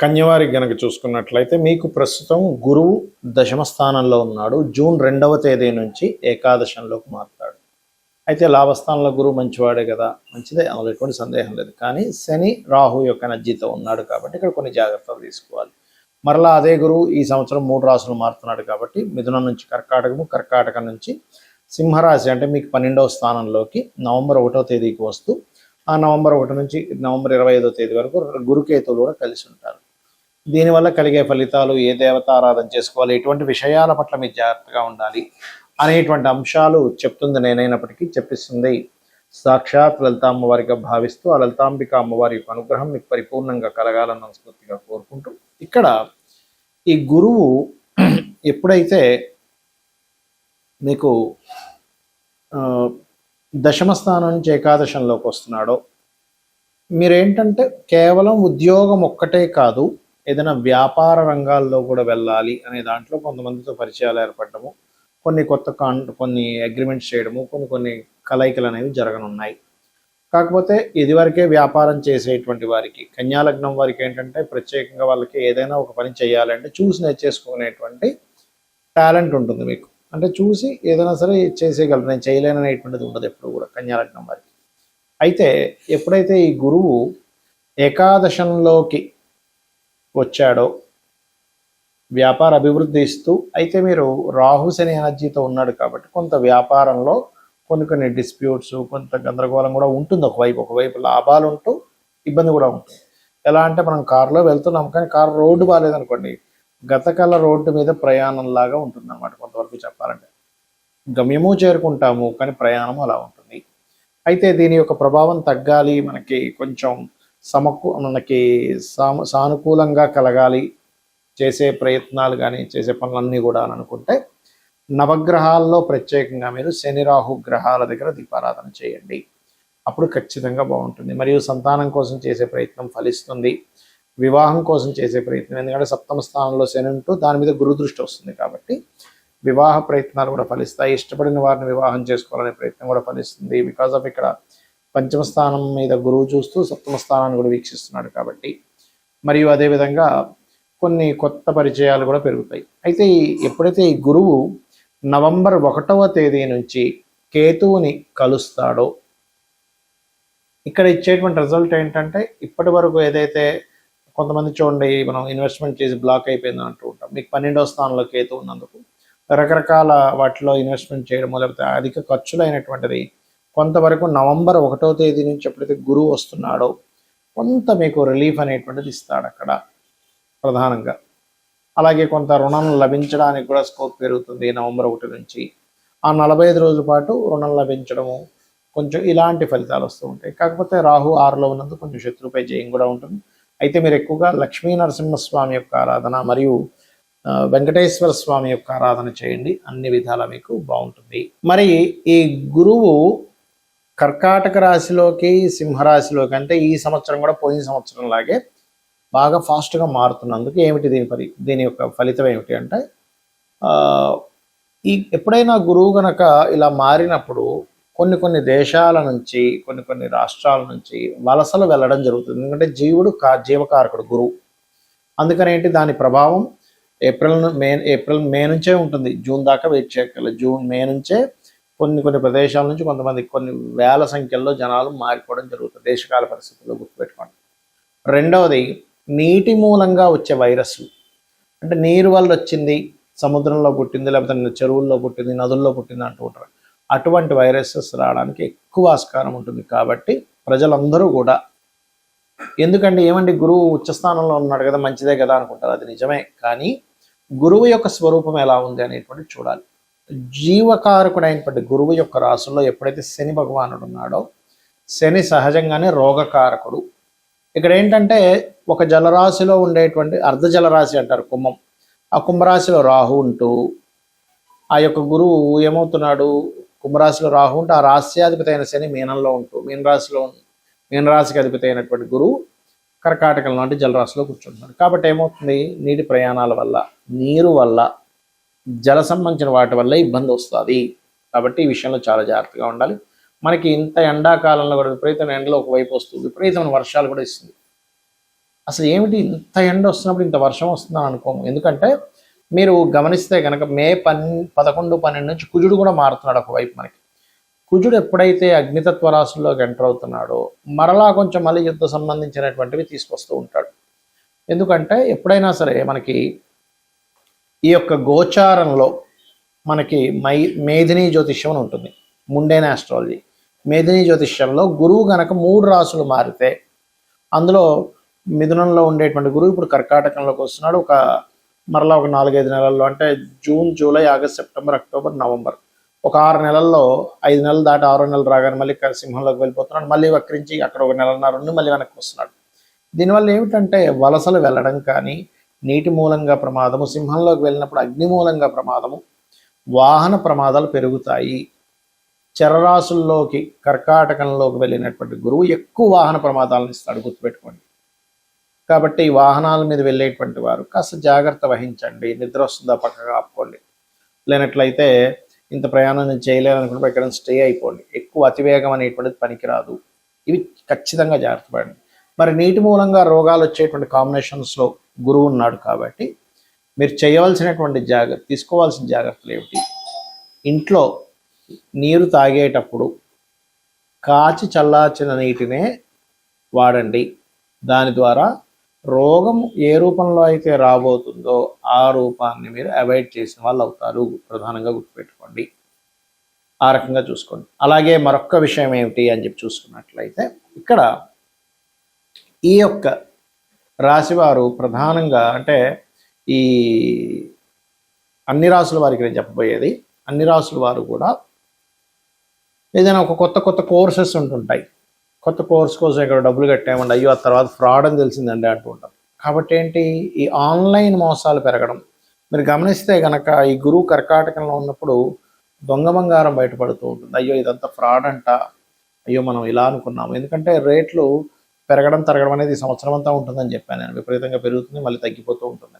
కన్యవారికి గనక చూసుకున్నట్లయితే మీకు ప్రస్తుతం గురువు దశమ స్థానంలో ఉన్నాడు. జూన్ 2వ తేదీ నుంచి ఏకాదశంలోకి మారుతాడు. అయితే లాభస్థానంలో గురువు మంచివాడే కదా, మంచిదే, అందులో ఎటువంటి సందేహం లేదు. కానీ శని రాహు యొక్క ఎనర్జీతో ఉన్నాడు కాబట్టి ఇక్కడ కొన్ని జాగ్రత్తలు తీసుకోవాలి. మరలా అదే గురువు ఈ సంవత్సరం 3 రాశులు మారుతున్నాడు కాబట్టి మిథునం నుంచి కర్కాటకము, కర్కాటకం నుంచి సింహరాశి అంటే మీకు 12వ స్థానంలోకి నవంబర్ 1వ తేదీకి వస్తూ ఆ నవంబర్ 1 నుంచి నవంబర్ 25వ తేదీ వరకు గురుకేతువులు కూడా కలిసి ఉంటారు. దీనివల్ల కలిగే ఫలితాలు, ఏ దేవత ఆరాధన చేసుకోవాలి, ఎటువంటి విషయాల పట్ల మీరు జాగ్రత్తగా ఉండాలి అనేటువంటి అంశాలు చెప్తుంది నేనైనప్పటికీ చెప్పిస్తుంది సాక్షాత్ లలిత అమ్మవారిగా భావిస్తూ ఆ లలితాంబిక అమ్మవారి యొక్క అనుగ్రహం మీకు పరిపూర్ణంగా కలగాలని మనస్ఫూర్తిగా కోరుకుంటూ, ఇక్కడ ఈ గురువు ఎప్పుడైతే మీకు దశమ స్థానం నుంచి ఏకాదశంలోకి వస్తున్నాడో, మీరేంటంటే కేవలం ఉద్యోగం ఒక్కటే కాదు, ఏదైనా వ్యాపార రంగాల్లో కూడా వెళ్ళాలి అనే దాంట్లో కొంతమందితో పరిచయాలు ఏర్పడము, కొన్ని అగ్రిమెంట్స్ చేయడము, కొన్ని కలయికలు అనేవి జరగనున్నాయి. కాకపోతే ఇదివరకే వ్యాపారం చేసేటువంటి వారికి, కన్యాలగ్నం వారికి ఏంటంటే ప్రత్యేకంగా వాళ్ళకి ఏదైనా ఒక పని చేయాలంటే చూసి నేర్చేసుకునేటువంటి టాలెంట్ ఉంటుంది మీకు. అంటే చూసి ఏదైనా సరే చేసేయగలరు, నేను చేయలేననేటువంటిది ఉండదు ఎప్పుడు కూడా కన్యాలగ్నం వారికి. అయితే ఎప్పుడైతే ఈ గురువు ఏకాదశంలోకి వచ్చాడో వ్యాపార అభివృద్ధి ఇస్తూ, అయితే మీరు రాహు శని ఎనర్జీతో ఉన్నాడు కాబట్టి కొంత వ్యాపారంలో కొన్ని డిస్ప్యూట్స్, కొంత గందరగోళం కూడా ఉంటుంది. ఒకవైపు లాభాలు ఉంటూ ఇబ్బంది కూడా ఉంటుంది. ఎలా అంటే మనం కారులో వెళ్తున్నాం కానీ కారు రోడ్డు బాగాలేదనుకోండి, గతకాల రోడ్డు మీద ప్రయాణం లాగా ఉంటుంది అన్నమాట. కొంతవరకు చెప్పాలంటే గమ్యము చేరుకుంటాము కానీ ప్రయాణం అలా ఉంటుంది. అయితే దీని యొక్క ప్రభావం తగ్గాలి, మనకి కొంచెం మనకి సానుకూలంగా కలగాలి, చేసే ప్రయత్నాలు కానీ చేసే పనులన్నీ కూడా అని అనుకుంటే నవగ్రహాల్లో ప్రత్యేకంగా మీరు శని రాహు గ్రహాల దగ్గర దీపారాధన చేయండి. అప్పుడు ఖచ్చితంగా బాగుంటుంది. మరియు సంతానం కోసం చేసే ప్రయత్నం ఫలిస్తుంది, వివాహం కోసం చేసే ప్రయత్నం, ఎందుకంటే 7వ స్థానంలో శని ఉంటూ దాని మీద గురు దృష్టి వస్తుంది కాబట్టి వివాహ ప్రయత్నాలు కూడా ఫలిస్తాయి. ఇష్టపడిన వారిని వివాహం చేసుకోవాలనే ప్రయత్నం కూడా ఫలిస్తుంది. బికాజ్ ఆఫ్ ఇక్కడ 5వ స్థానం మీద గురువు చూస్తూ 7వ స్థానాన్ని కూడా వీక్షిస్తున్నాడు కాబట్టి. మరియు అదేవిధంగా కొన్ని కొత్త పరిచయాలు కూడా పెరుగుతాయి. అయితే ఎప్పుడైతే ఈ గురువు నవంబర్ 1వ తేదీ నుంచి కేతువుని కలుస్తాడో, ఇక్కడ ఇచ్చేటువంటి రిజల్ట్ ఏంటంటే ఇప్పటి వరకు ఏదైతే కొంతమంది చూడండి మనం ఇన్వెస్ట్మెంట్ చేసి బ్లాక్ అయిపోయింది అంటూ ఉంటాం. మీకు 12వ స్థానంలో కేతు ఉన్నందుకు రకరకాల వాటిలో ఇన్వెస్ట్మెంట్ చేయడము, లేకపోతే అధిక ఖర్చులైనటువంటిది కొంతవరకు నవంబర్ 1వ తేదీ నుంచి ఎప్పుడైతే గురువు వస్తున్నాడో కొంత మీకు రిలీఫ్ అనేటువంటిది ఇస్తాడు అక్కడ ప్రధానంగా. అలాగే కొంత రుణం లభించడానికి కూడా స్కోప్ పెరుగుతుంది నవంబర్ 1 నుంచి. ఆ 45 రోజుల పాటు రుణం లభించడము, కొంచెం ఇలాంటి ఫలితాలు వస్తూ ఉంటాయి. కాకపోతే రాహు 6లో ఉన్నందుకు కొంచెం శత్రుపై జయం కూడా ఉంటుంది. అయితే మీరు ఎక్కువగా లక్ష్మీ నరసింహస్వామి యొక్క ఆరాధన మరియు వెంకటేశ్వర స్వామి యొక్క ఆరాధన చేయండి, అన్ని విధాలా మీకు బాగుంటుంది. మరి ఈ గురువు కర్కాటక రాశిలోకి సింహరాశిలోకి అంటే ఈ సంవత్సరం కూడా పోయిన సంవత్సరం లాగే బాగా ఫాస్ట్గా మారుతున్నందుకు ఏమిటి దీని యొక్క ఫలితం ఏమిటి అంటే, ఎప్పుడైనా గురువు గనక ఇలా మారినప్పుడు కొన్ని దేశాల నుంచి కొన్ని రాష్ట్రాల నుంచి వలసలు వెళ్ళడం జరుగుతుంది. ఎందుకంటే జీవుడు జీవకారకుడు గురువు. అందుకని ఏంటి దాని ప్రభావం ఏప్రిల్ మే నుంచే ఉంటుంది, జూన్ దాకా వెయిట్ చేయగల. మే నుంచే కొన్ని ప్రదేశాల నుంచి కొన్ని వేల సంఖ్యలో జనాలు మారిపోవడం జరుగుతుంది, దేశకాల పరిస్థితుల్లో గుర్తుపెట్టుకోండి. రెండవది నీటి మూలంగా వచ్చే వైరస్లు, అంటే నీరు వల్ల వచ్చింది, సముద్రంలో పుట్టింది, లేకపోతే చెరువుల్లో పుట్టింది, నదుల్లో పుట్టింది అంటూ ఉంటారు. అటువంటి వైరసెస్ రావడానికి ఎక్కువ ఆస్కారం ఉంటుంది. కాబట్టి ప్రజలందరూ కూడా, ఎందుకంటే ఏమండి గురువు ఉచ్చస్థానంలో ఉన్నాడు కదా మంచిదే కదా అనుకుంటారు, అది నిజమే. కానీ గురువు యొక్క స్వరూపం ఎలా ఉంది అనేటువంటి చూడాలి. జీవకారకుడైనటువంటి గురువు యొక్క రాశుల్లో ఎప్పుడైతే శని భగవానుడు ఉన్నాడో, శని సహజంగానే రోగకారకుడు. ఇక్కడ ఏంటంటే ఒక జలరాశిలో ఉండేటువంటి అర్ధ జలరాశి అంటారు కుంభం, ఆ కుంభరాశిలో రాహు ఉంటూ ఆ యొక్క గురువు ఏమవుతున్నాడు, కుంభరాశిలో రాహు ఉంటూ ఆ రాశ్యాధిపతి అయిన శని మీనంలో ఉంటూ మీనరాశికి అధిపతి అయినటువంటి గురువు కర్కాటకం లాంటి జలరాశిలో కూర్చుంటున్నాడు. కాబట్టి ఏమవుతుంది, నీటి ప్రయాణాల వల్ల, నీరు వల్ల, జల సంబంధించిన వాటి వల్ల ఇబ్బంది వస్తుంది. కాబట్టి ఈ విషయంలో చాలా జాగ్రత్తగా ఉండాలి. మనకి ఇంత ఎండాకాలంలో కూడా విపరీతమైన ఎండలో ఒకవైపు వస్తుంది, విపరీతమైన వర్షాలు కూడా ఇస్తుంది. అసలు ఏమిటి ఇంత ఎండ వస్తున్నప్పుడు ఇంత వర్షం వస్తుందని అనుకోము. ఎందుకంటే మీరు గమనిస్తే కనుక మే 11, 12 నుంచి కుజుడు కూడా మారుతున్నాడు ఒకవైపు మనకి. కుజుడు ఎప్పుడైతే అగ్నితత్వ రాశుల్లోకి ఎంటర్ అవుతున్నాడో మరలా కొంచెం మళ్ళీ యుద్ధ సంబంధించినటువంటివి తీసుకొస్తూ ఉంటాడు. ఎందుకంటే ఎప్పుడైనా సరే మనకి ఈ యొక్క గోచారంలో మనకి మేధిని జ్యోతిష్యం అని ఉంటుంది, ముండేన ఆస్ట్రాలజీ. మేధిని జ్యోతిష్యంలో గురువు గనక 3 రాసులు మారితే, అందులో మిథునంలో ఉండేటువంటి గురువు ఇప్పుడు కర్కాటకంలోకి వస్తున్నాడు. మరలా ఒక 4-5 నెలల్లో, అంటే June, July, August, September, October, November, ఒక 6 నెలల్లో 5 నెలలు దాటి 6వ నెలలు రాగానే మళ్ళీ సింహంలోకి వెళ్ళిపోతున్నాడు. మళ్ళీ వక్రించి అక్కడ ఒక నెలన్నర నుండి మళ్ళీ వెనక్కి వస్తున్నాడు. దీనివల్ల ఏమిటంటే వలసలు వెళ్ళడం కానీ, నీటి మూలంగా ప్రమాదము, సింహంలోకి వెళ్ళినప్పుడు అగ్ని మూలంగా ప్రమాదము, వాహన ప్రమాదాలు పెరుగుతాయి. చరరాశుల్లోకి కర్కాటకంలోకి వెళ్ళినటువంటి గురువు ఎక్కువ వాహన ప్రమాదాలను ఇస్తాడు, గుర్తుపెట్టుకోండి. కాబట్టి వాహనాల మీద వెళ్ళేటువంటి వారు కాస్త జాగ్రత్త వహించండి. నిద్ర వస్తుందా పక్కగా ఆపుకోండి. లేనట్లయితే ఇంత ప్రయాణం నేను చేయలేననుకుంటే ఎక్కడ స్టే అయిపోండి. ఎక్కువ అతివేగం అనేటువంటిది పనికిరాదు. ఇవి ఖచ్చితంగా జాగ్రత్త పడండి. మరి నీటి మూలంగా రోగాలు వచ్చేటువంటి కాంబినేషన్స్లో గురువు ఉన్నాడు కాబట్టి మీరు చేయవలసినటువంటి తీసుకోవాల్సిన జాగ్రత్తలు ఏమిటి? ఇంట్లో నీరు తాగేటప్పుడు కాచి చల్లార్చిన నీటినే వాడండి. దాని ద్వారా రోగం ఏ రూపంలో అయితే రాబోతుందో ఆ రూపాన్ని మీరు అవాయిడ్ చేసిన వాళ్ళు అవుతారు. ప్రధానంగా గుర్తుపెట్టుకోండి. ఆ రకంగా చూసుకోండి. అలాగే మరొక విషయం ఏమిటి అని చెప్పి చూసుకున్నట్లయితే, ఇక్కడ ఈ యొక్క రాశివారు ప్రధానంగా, అంటే ఈ అన్ని రాసుల వారికి నేను చెప్పబోయేది, అన్ని రాసుల వారు కూడా ఏదైనా ఒక కొత్త కోర్సెస్ ఉంటుంటాయి. కొత్త కోర్స్ కోసం ఇక్కడ డబ్బులు కట్టామండి, అయ్యో ఆ తర్వాత ఫ్రాడ్ అని తెలిసిందండి అంటూ ఉంటాం. కాబట్టి ఏంటి, ఈ ఆన్లైన్ మోసాలు పెరగడం. మీరు గమనిస్తే కనుక ఈ గురువు కర్కాటకంలో ఉన్నప్పుడు దొంగ బంగారం బయటపడుతూ ఉంటుంది. అయ్యో ఇదంతా ఫ్రాడ్ అంట, అయ్యో మనం ఇలా అనుకున్నాము. ఎందుకంటే రేట్లు పెరగడం తరగడం అనేది సంవత్సరం అంతా ఉంటుందని చెప్పాను నేను. విపరీతంగా పెరుగుతుంది, మళ్ళీ తగ్గిపోతూ ఉంటుంది.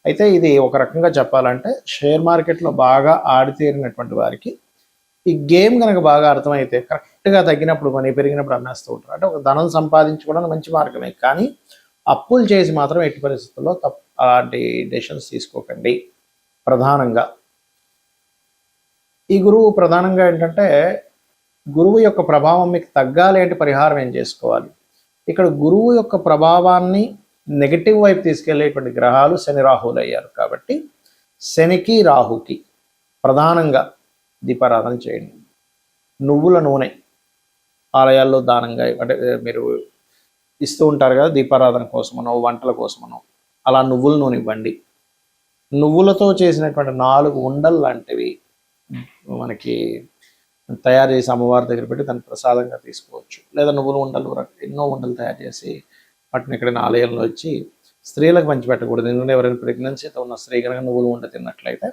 అయితే ఇది ఒక రకంగా చెప్పాలంటే షేర్ మార్కెట్లో బాగా ఆడితేరినటువంటి వారికి ఈ గేమ్ కనుక బాగా అర్థమైతే కరెక్ట్గా తగ్గినప్పుడు మనీ పెరిగినప్పుడు అమ్మేస్తూ ఉంటారు. అంటే ఒక ధనం సంపాదించుకోవడానికి మంచి మార్గమే, కానీ అప్పులు చేసి మాత్రం ఎట్టి పరిస్థితుల్లో అలాంటి డెసిషన్స్ తీసుకోకండి. ప్రధానంగా ఈ గురువు ప్రధానంగా ఏంటంటే, గురువు యొక్క ప్రభావం మీకు తగ్గాలి అంటే పరిహారం ఏం చేసుకోవాలి? ఇక్కడ గురువు యొక్క ప్రభావాన్ని నెగటివ్ వైపు తీసుకెళ్లేటువంటి గ్రహాలు శని, రాహువులు అయ్యారు. కాబట్టి శనికి, రాహుకి ప్రధానంగా దీపారాధన చేయండి. నువ్వుల నూనె ఆలయాల్లో దానంగా, అంటే మీరు ఇస్తూ ఉంటారు కదా దీపారాధన కోసమనో వంటల కోసమనో, అలా నువ్వుల నూనె ఇవ్వండి. నువ్వులతో చేసినటువంటి 4 ఉండలు లాంటివి మనకి తయారు చేసి అమ్మవారి దగ్గర పెట్టి దాన్ని ప్రసాదంగా తీసుకోవచ్చు. లేదా నువ్వుల ఉండలు, ఎన్నో ఉండలు తయారు చేసి వాటిని ఎక్కడైనా ఆలయంలో వచ్చి స్త్రీలకు పంచిపెట్టకూడదు. ఎందుకంటే ఎవరైనా ప్రెగ్నెన్సీతో ఉన్న స్త్రీ కనుక నువ్వులు ఉండ తిన్నట్లయితే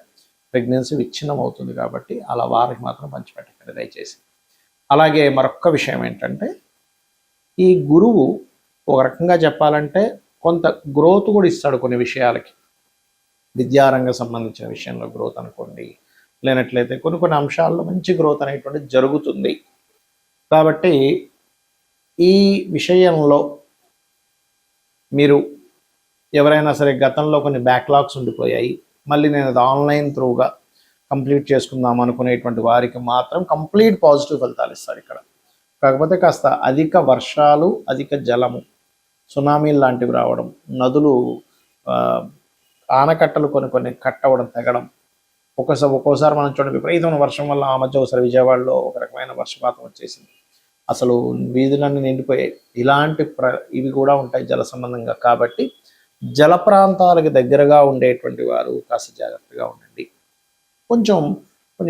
ప్రెగ్నెన్సీ విచ్ఛిన్నం అవుతుంది. కాబట్టి అలా వారికి మాత్రం పంచిపెట్టకండి దయచేసి. అలాగే మరొక విషయం ఏంటంటే, ఈ గురువు ఒక రకంగా చెప్పాలంటే కొంత గ్రోత్ కూడా ఇస్తాడు కొన్ని విషయాలకి. విద్యారంగం సంబంధించిన విషయంలో గ్రోత్ అనుకోండి, లేనట్లయితే కొన్ని అంశాల్లో మంచి గ్రోత్ అనేటువంటిది జరుగుతుంది. కాబట్టి ఈ విషయంలో మీరు ఎవరైనా సరే గతంలో కొన్ని బ్యాక్లాగ్స్ ఉండిపోయాయి, మళ్ళీ నేను అది ఆన్లైన్ త్రూగా కంప్లీట్ చేసుకుందాం అనుకునేటువంటి వారికి మాత్రం కంప్లీట్ పాజిటివ్ ఫలితాలు ఇస్తారు ఇక్కడ. కాకపోతే కాస్త అధిక వర్షాలు, అధిక జలము, సునామీలు లాంటివి రావడం, నదులు ఆనకట్టలు కొన్ని కట్టవడం, తెగడం, ఒక్కోసారి మనం చూడండి విపరీతమైన వర్షం వల్ల ఆ మధ్య ఒకసారి విజయవాడలో ఒక రకమైన వర్షపాతం వచ్చేసింది. అసలు వీధులన్నీ నిండిపోయాయి. ఇలాంటి ఇవి కూడా ఉంటాయి జల సంబంధంగా. కాబట్టి జల ప్రాంతాలకు దగ్గరగా ఉండేటువంటి వారు కాస్త జాగ్రత్తగా ఉండండి. కొంచెం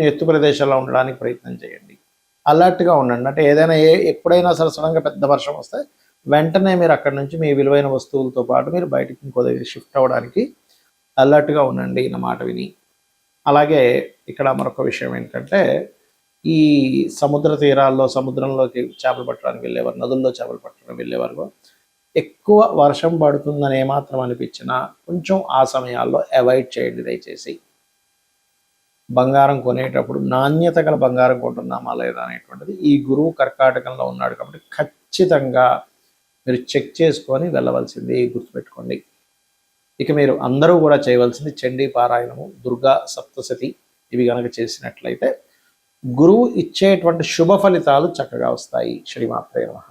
ఎత్తు ప్రదేశాల్లో ఉండడానికి ప్రయత్నం చేయండి. అలర్ట్గా ఉండండి. అంటే ఏదైనా ఎప్పుడైనా సరే సడన్గా పెద్ద వర్షం వస్తే వెంటనే మీరు అక్కడి నుంచి మీ విలువైన వస్తువులతో పాటు మీరు బయటికి ఇంకో దగ్గర షిఫ్ట్ అవ్వడానికి అలర్ట్గా ఉండండి నా మాట విని. అలాగే ఇక్కడ మరొక విషయం ఏంటంటే, ఈ సముద్ర తీరాల్లో సముద్రంలోకి చేపలు పట్టడానికి వెళ్ళేవారు, నదుల్లో చేపలు పట్టడానికి వెళ్ళేవారు ఎక్కువ వర్షం పడుతుందని ఏమాత్రం అనిపించినా కొంచెం ఆ సమయాల్లో అవాయిడ్ చేయండి దయచేసి. బంగారం కొనేటప్పుడు నాణ్యత గల బంగారం కొంటున్నామా లేదా అనేటువంటిది, ఈ గురువు కర్కాటకంలో ఉన్నాడు కాబట్టి ఖచ్చితంగా మీరు చెక్ చేసుకొని వెళ్ళవలసింది, గుర్తుపెట్టుకోండి. ఇక మీరు అందరూ కూడా చేయవలసింది చండీ పారాయణము, దుర్గా సప్తశతి ఇవి కనుక చేసినట్లయితే గురువు ఇచ్చేటువంటి శుభ ఫలితాలు చక్కగా వస్తాయి. శ్రీమాత్రే నమః.